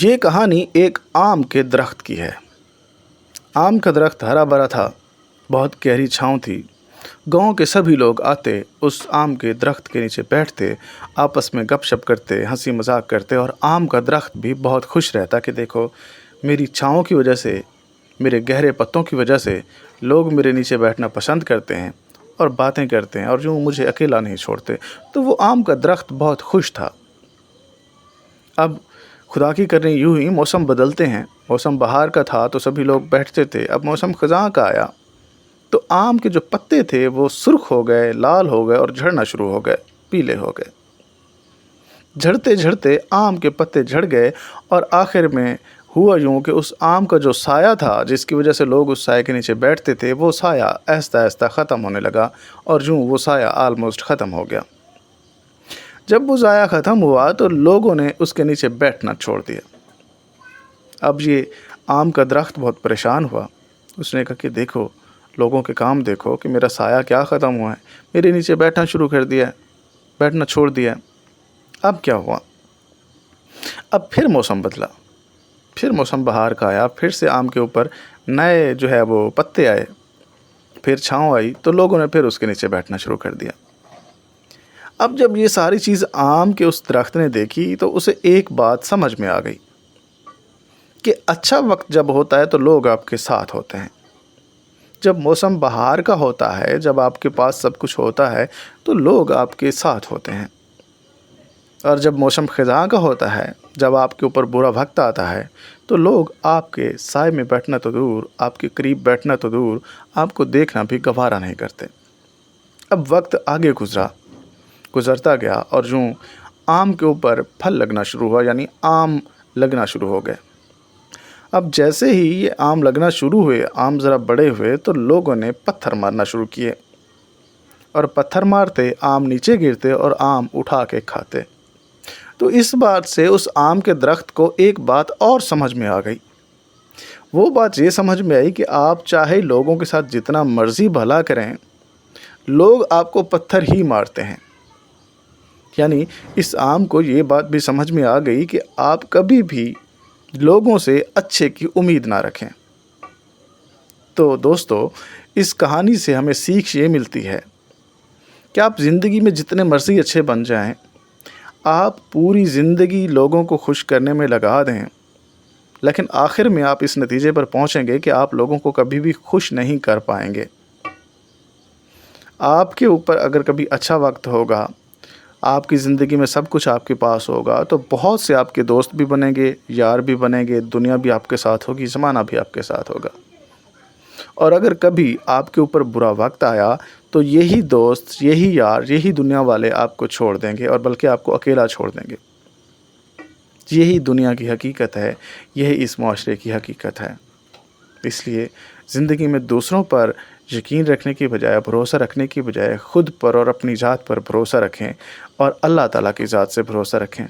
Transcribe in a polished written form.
یہ کہانی ایک آم کے درخت کی ہے۔ آم کا درخت ہرا بھرا تھا، بہت گہری چھاؤں تھی۔ گاؤں کے سبھی لوگ آتے، اس آم کے درخت کے نیچے بیٹھتے، آپس میں گپ شپ کرتے، ہنسی مذاق کرتے، اور آم کا درخت بھی بہت خوش رہتا کہ دیکھو میری چھاؤں کی وجہ سے، میرے گہرے پتوں کی وجہ سے لوگ میرے نیچے بیٹھنا پسند کرتے ہیں اور باتیں کرتے ہیں، اور جو مجھے اکیلا نہیں چھوڑتے۔ تو وہ آم کا درخت بہت خوش تھا۔ اب خدا کی کرنی یوں ہی موسم بدلتے ہیں۔ موسم بہار کا تھا تو سبھی لوگ بیٹھتے تھے۔ اب موسم خزاں کا آیا تو آم کے جو پتے تھے وہ سرخ ہو گئے، لال ہو گئے اور جھڑنا شروع ہو گئے، پیلے ہو گئے۔ جھڑتے جھڑتے آم کے پتے جھڑ گئے، اور آخر میں ہوا یوں کہ اس آم کا جو سایہ تھا، جس کی وجہ سے لوگ اس سائے کے نیچے بیٹھتے تھے، وہ سایہ آہستہ آہستہ ختم ہونے لگا، اور یوں وہ سایہ آلموسٹ ختم ہو گیا۔ جب وہ سایہ ختم ہوا تو لوگوں نے اس کے نیچے بیٹھنا چھوڑ دیا۔ اب یہ آم کا درخت بہت پریشان ہوا۔ اس نے کہا کہ دیکھو، لوگوں کے کام دیکھو کہ میرا سایہ کیا ختم ہوا ہے، میرے نیچے بیٹھنا شروع کر دیا ہے، بیٹھنا چھوڑ دیا ہے۔ اب کیا ہوا؟ اب پھر موسم بدلا، پھر موسم بہار کا آیا، پھر سے آم کے اوپر نئے جو ہے وہ پتے آئے، پھر چھاؤں آئی، تو لوگوں نے پھر اس کے نیچے بیٹھنا شروع کر دیا۔ اب جب یہ ساری چیز آم کے اس درخت نے دیکھی تو اسے ایک بات سمجھ میں آ گئی کہ اچھا وقت جب ہوتا ہے تو لوگ آپ کے ساتھ ہوتے ہیں۔ جب موسم بہار کا ہوتا ہے، جب آپ کے پاس سب کچھ ہوتا ہے تو لوگ آپ کے ساتھ ہوتے ہیں، اور جب موسم خزاں کا ہوتا ہے، جب آپ کے اوپر برا وقت آتا ہے تو لوگ آپ کے سائے میں بیٹھنا تو دور، آپ کے قریب بیٹھنا تو دور، آپ کو دیکھنا بھی گوارا نہیں کرتے۔ اب وقت آگے گزرتا گیا، اور یوں آم کے اوپر پھل لگنا شروع ہوا، یعنی آم لگنا شروع ہو گئے۔ اب جیسے ہی یہ آم لگنا شروع ہوئے، آم ذرا بڑے ہوئے، تو لوگوں نے پتھر مارنا شروع کیے، اور پتھر مارتے آم نیچے گرتے اور آم اٹھا کے کھاتے۔ تو اس بات سے اس آم کے درخت کو ایک بات اور سمجھ میں آ گئی۔ وہ بات یہ سمجھ میں آئی کہ آپ چاہے لوگوں کے ساتھ جتنا مرضی بھلا کریں، لوگ آپ کو پتھر ہی مارتے ہیں۔ یعنی اس آم کو یہ بات بھی سمجھ میں آ گئی کہ آپ کبھی بھی لوگوں سے اچھے کی امید نہ رکھیں۔ تو دوستو، اس کہانی سے ہمیں سیکھ یہ ملتی ہے کہ آپ زندگی میں جتنے مرضی اچھے بن جائیں، آپ پوری زندگی لوگوں کو خوش کرنے میں لگا دیں، لیکن آخر میں آپ اس نتیجے پر پہنچیں گے کہ آپ لوگوں کو کبھی بھی خوش نہیں کر پائیں گے۔ آپ کے اوپر اگر کبھی اچھا وقت ہوگا، آپ کی زندگی میں سب کچھ آپ کے پاس ہوگا، تو بہت سے آپ کے دوست بھی بنیں گے، یار بھی بنیں گے، دنیا بھی آپ کے ساتھ ہوگی، زمانہ بھی آپ کے ساتھ ہوگا۔ اور اگر کبھی آپ کے اوپر برا وقت آیا تو یہی دوست، یہی یار، یہی دنیا والے آپ کو چھوڑ دیں گے، اور بلکہ آپ کو اکیلا چھوڑ دیں گے۔ یہی دنیا کی حقیقت ہے، یہی اس معاشرے کی حقیقت ہے۔ اس لیے زندگی میں دوسروں پر یقین رکھنے کی بجائے، بھروسہ رکھنے کی بجائے، خود پر اور اپنی ذات پر بھروسہ رکھیں، اور اللہ تعالیٰ کی ذات سے بھروسہ رکھیں۔